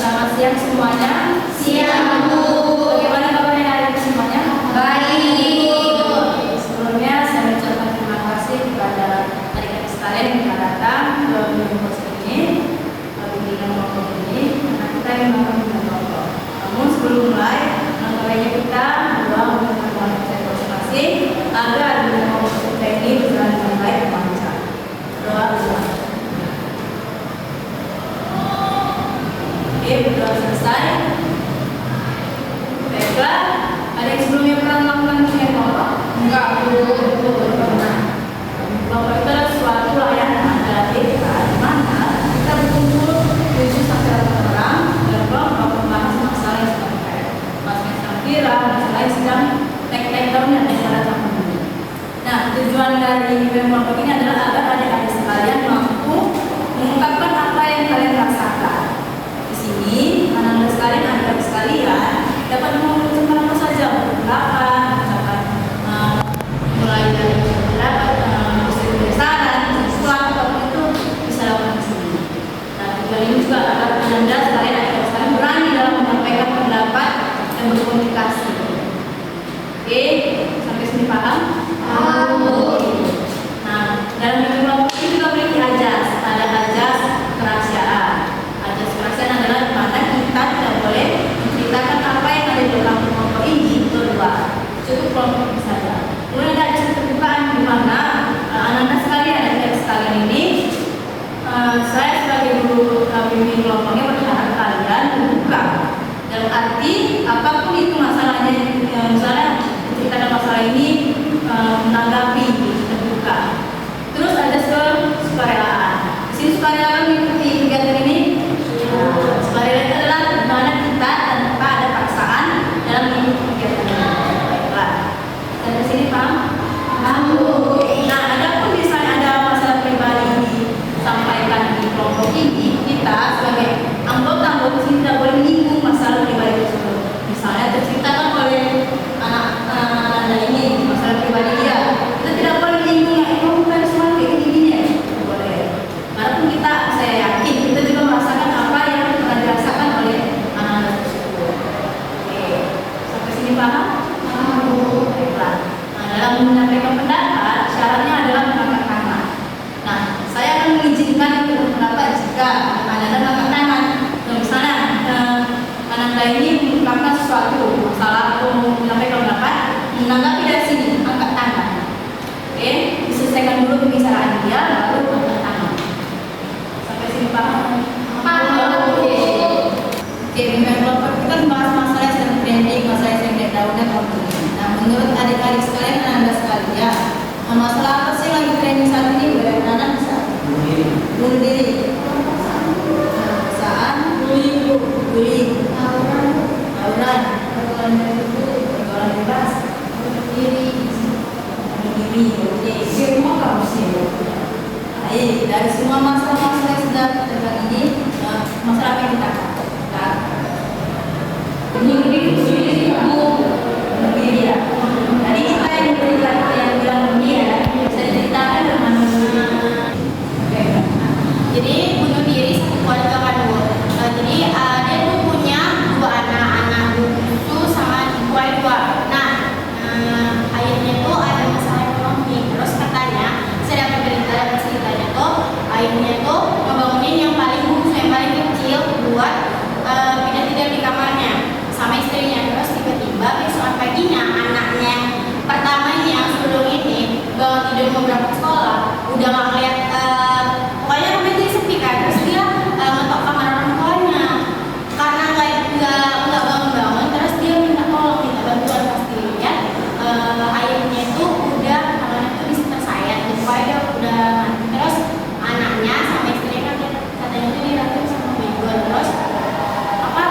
Selamat siang semuanya. Siang, Bu. Bagaimana kabarnya hari ini semuanya? Baik. Sebelumnya saya mengucapkan terima kasih kepada adik-adik sekalian yang telah datang ke universitas ini, bimbingan kelompok ini, karena kita ingin melakukan kelompok. Namun sebelum mulai, langkahnya kita berdoa untuk keluarga kita masing-masing agar kelompok kita ini berjalan dengan baik dan lancar. Doa dulu. Oke, berdoa selesai. Baiklah, ada yang sebelumnya pernah melakukan bimbingan kelompok? Enggak, Bu. Pernah. Kelompok itu adalah suatu layanan ada di mana kita berkumpul 7 sampai 8 orang dalam kelompok membahas masalah yang sedang viral, masalah yang sedang viral, masalah yang sedang naik daunnya di salah satu dunia. Nah, tujuan dari bimbingan kelompok ini adalah agar adik-adik sekalian mampu mengungkapkan apa yang kalian rasakan. Di sini, anak-anak sekalian, adik-adik sekalian dapat mengucapkan apa saja, ungkapan, mulai dari pendapat, saran, sesuatu apapun itu bisa lakukan di sini. Nah, tujuan ini juga agar anda sekalian adik-adik sekalian berani dalam menyampaikan pendapat dan berkomunikasi. Oke, sampai sini paham? Nah, dalam bimbingan kelompok ini juga memiliki ajas. Ada ajas kerahasiaan. Ajas kerahasiaan adalah di mana kita tidak boleh menceritakan apa yang ada di dalam kelompok ini keluar. Cukup kelompok ini saja. Kemudian ada ajas keterbukaan di mana anak-anak sekalian dan adik sekalian ini, saya sebagai guru bimbing kelompoknya berharap kalian terbuka. Dalam arti apapun itu masalahnya, misalnya menceritakan masalah ini, menanggapi, terbuka. Terus ada sukarelaan. Di sini sukarelaan mengikuti kegiatan ini. Sukarela itu adalah di mana kita tanpa ada paksaan dalam mengikuti kegiatan ini. Baiklah. Sampai sini paham? Nah, adapun misalnya ada masalah pribadi disampaikan di kelompok ini, kita sebagai anggota sini tidak boleh menyinggung masalah pribadi tersebut. Misalnya terceritakan oleh anak anda ini masalah pribadi dia, kita tidak boleh menyinggung yang itu bukan semua kayak gini ya, tidak boleh. Walaupun kita, saya yakin kita juga merasakan apa yang pernah dirasakan oleh anak-anak tersebut. Oke, sampai sini paham? Baiklah. Nah, dalam menyampaikan pendapat, syaratnya adalah mengangkat tangan. Nah, saya akan mengizinkan untuk berpendapat jika Anda mengangkat tangan. Nah, misalnya, Anda ini mengungkapkan sesuatu masalah atau menyampaikan pendapat, menanggapi dari sini, angkat tangan. Oke, diselesaikan dulu pembicaraan dia, baru angkat tangan. Sampai sini paham? Oke, bimbingan kelompok kita membahas masalah yang sedang trending, masalah yang sedang naik daunnya kelompok ini. Nah, menurut adik-adik sekalian dan anda sekalian, masalah apa sih yang lagi trending saat ini? Bagaimana bisa? Bunuh diri. Perasaan, bullying, tawuran, pergaulan bebas, bunuh diri. Oke, semua kamu sih. Baik, dari semua masalah-masalah yang sudah terjadi ini, masalah apa yang kita akan? Bunuh diri ya. Tadi kita yang bilang ini ya, bisa diceritakan dengan Jadi bunuh diri satu keluarga kan, Bu. Jadi dia tuh punya 2 anak cucu sama ibu dua. Nah, ayahnya tuh ada masalah ekonomi. Terus katanya saya dapat berita dari ceritanya tuh ayahnya tuh ngebangunin yang paling bungsu, yang paling kecil buat pindah tidur di kamarnya sama istrinya. Terus tiba-tiba besokan paginya anaknya yang pertama ini yang sulung ini bangun tidur mau berangkat sekolah udah nggak ngeliat, pokoknya rumah itu sepi kan. Terus dia ngetok kamar orang tuanya karena nggak bangun-bangun. Terus dia minta tolong, minta bantuan. Pasti lihat ayahnya itu udah tangannya tuh tersayat, pokoknya udah mati. Terus anaknya sama istrinya kan katanya tuh diracun sama bego. Terus apa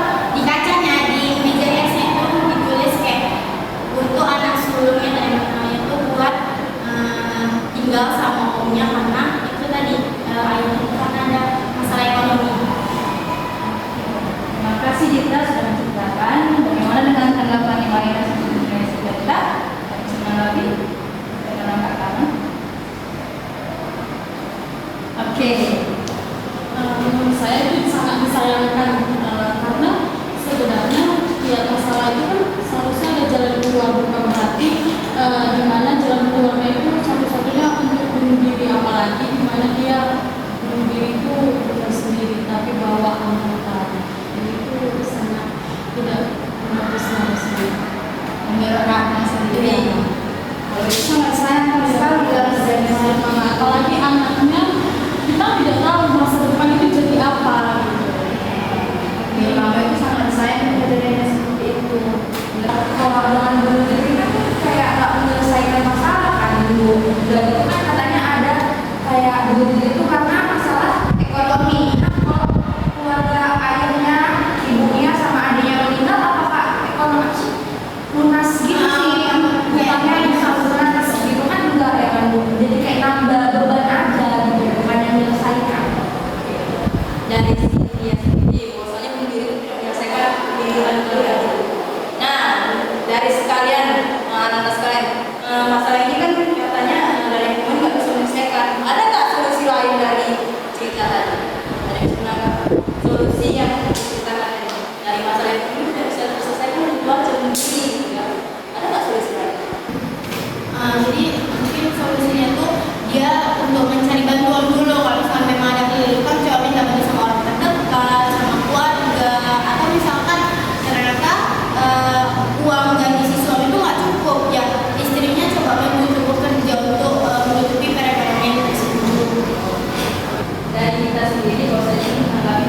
sendiri bahwasanya ini menanggapi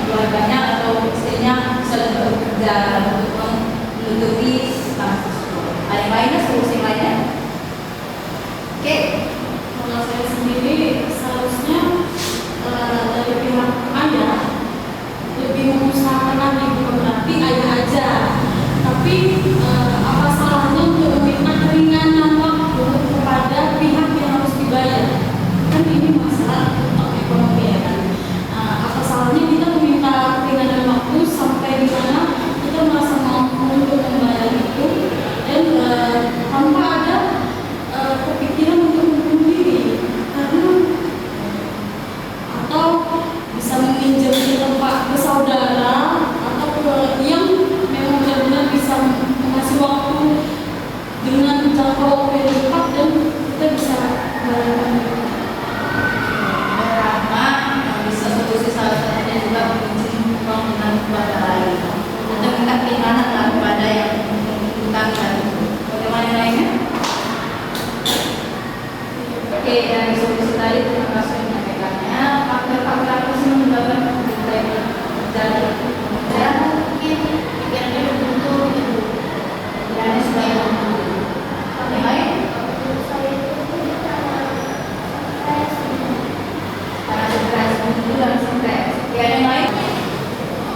keluarganya atau istrinya selalu bekerja untuk menutupi kasus tersebut. Ada yang lainnya, solusi lainnya? Oke. Kalau saya sendiri seharusnya dari pihak ayah lebih mengusahakan lagi, bukan berarti ayah aja, tapi apa salahnya untuk meminta keringanan waktu kepada pihak yang harus dibayar? Kan ini masalah tentang ekonomi ya kan. Apa salahnya kita meminta keringanan waktu sampai di mana kita merasa mampu untuk membayar itu dan tanpa ada kepikiran untuk membunuh diri, karena atau bisa meminjam di tempat ke saudara atau yang memang benar-benar bisa mengasih waktu dengan jangka waktu yang tepat dan kita bisa melakukan Pertama, bisa solusi salah satunya juga meminjam uang dengan kepada lain atau minta keringanan lah kepada yang menghutangkan. Bagaimana yang lainnya? Oke, dari solusi tadi terima kasih menyampaikannya. Faktor-faktor apa sih yang menyebabkan konflik ini terjadi? Saya mungkin pikirannya terbentuk gitu. Pikirannya sudah terbentuk. Yang lain? Karena stres, mungkin dan stres. Ya, ada yang lain?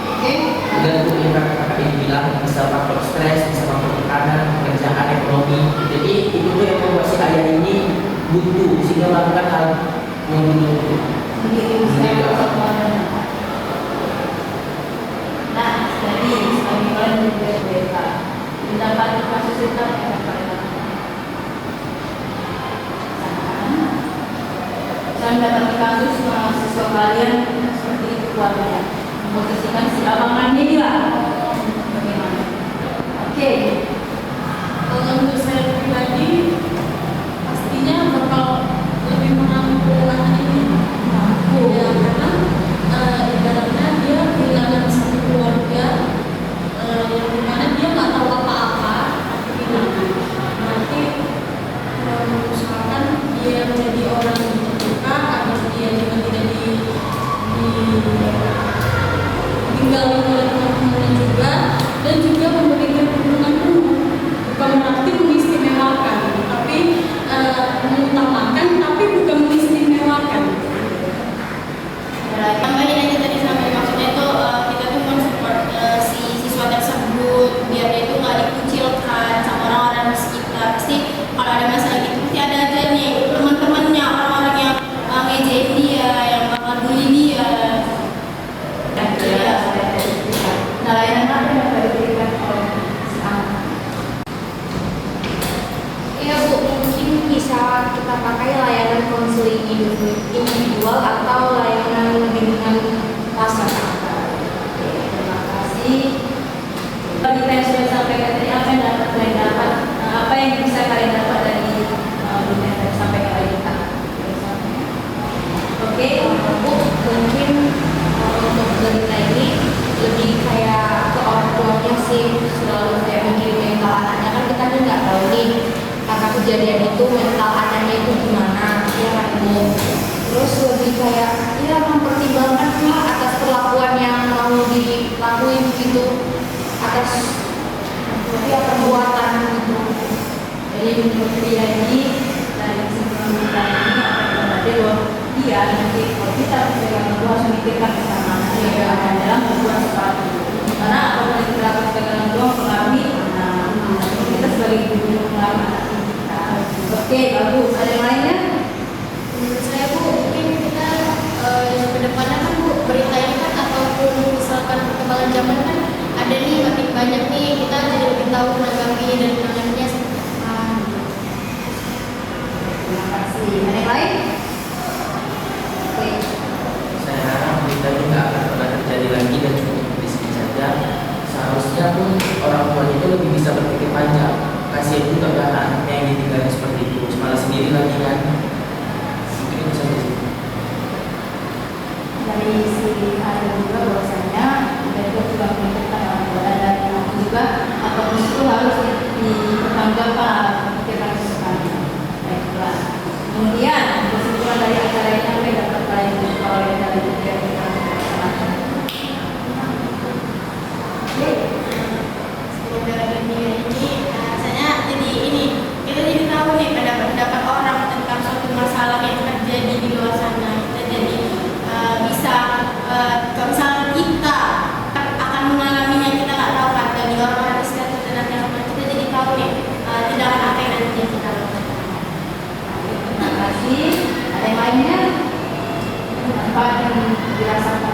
Oke. Dan untuk yang kakak ini bilang bisa faktor stres, bisa faktor tekanan, pekerjaan, ekonomi. Jadi itu tuh yang membuat si ayah ini buntu sehingga melakukan hal membunuh. Nah, jadi sebagai kalian juga beta mendapat kasus kita yang kalian saya mendapat kasus mahasiswa kalian seperti itu keluarganya memposisikan si abangannya dia. Bagaimana? Oke. Kalau untuk saya pribadi pastinya bakal lebih menanggung anak ini. Ya, karena ibaratnya dia kehilangan satu keluarga yang dimana dia nggak tahu apa-apa, tapi kehilangan. Nanti mengusahakan dia menjadi orang yang terbuka agar dia juga tidak ditinggali oleh teman-temannya juga, dan juga memberikan dukungan penuh, bukan berarti mengistimewakan, tapi mengutamakan, tapi bukan mengistimewakan. Tambahin aja tadi sampai maksudnya itu kita tuh mensupport si siswa tersebut biar dia itu nggak dikucilkan sama orang-orang di sekitar. Pasti kalau ada masalah gitu pasti ada aja nih teman-temannya, orang-orang yang ngejein dia, yang bakal bully dia. Nah, layanan apa yang dapat diberikan oleh si anak? Ya Bu, mungkin bisa kita pakai layanan konseling individual atau layanan bimbingan masyarakat. Oke, terima kasih. Tadi saya sudah sampaikan tadi apa yang dapat kalian dapat, apa yang bisa kalian dapat dari yang saya sampaikan tadi kita. Oke, Bu, mungkin untuk berita ini lebih kayak ke orang tuanya sih, selalu kayak mikirin mental anaknya, kan kita nih nggak tahu nih karena kejadian itu mental anaknya itu gimana, ya kan Bu. Terus lebih kayak ya mempertimbangkan lah atas perlakuan yang mau dilakuin gitu, atas ya perbuatan gitu. jadi menurut dia ini dari sebelum kita ini apa yang berarti bahwa dia nanti kalau kita sebagai orang tua harus memikirkan bersama dia akan dalam berbuat sesuatu. Karena apabila kita lakukan sebagai orang tua mengalami anak, kita sebagai ibu mengalami anak kita. Oke, bagus. Ada yang lainnya? Menurut saya Bu, mungkin kita yang kedepannya kan Bu, berita ini kan ataupun misalkan perkembangan zaman kan ada nih makin banyak nih, kita jadi lebih tahu menanggapi dan menanganinya. Terima kasih. Ada yang lain? Oke. Saya harap berita ini nggak akan pernah terjadi lagi dan cukup di sini saja. Seharusnya pun orang tuanya itu lebih bisa berpikir panjang. Kasihan juga kan anaknya yang ditinggalin seperti itu, malah sendiri lagi kan. Mungkin bisa di situ. Dari si ada juga bahwasanya mereka juga memikirkan orang tua dan dari aku juga apapun itu harus dipertanggungjawabkan pikirkan sesuatu. Baiklah. Kemudian kesimpulan dari acara ini apa yang dapat kalian dari merasa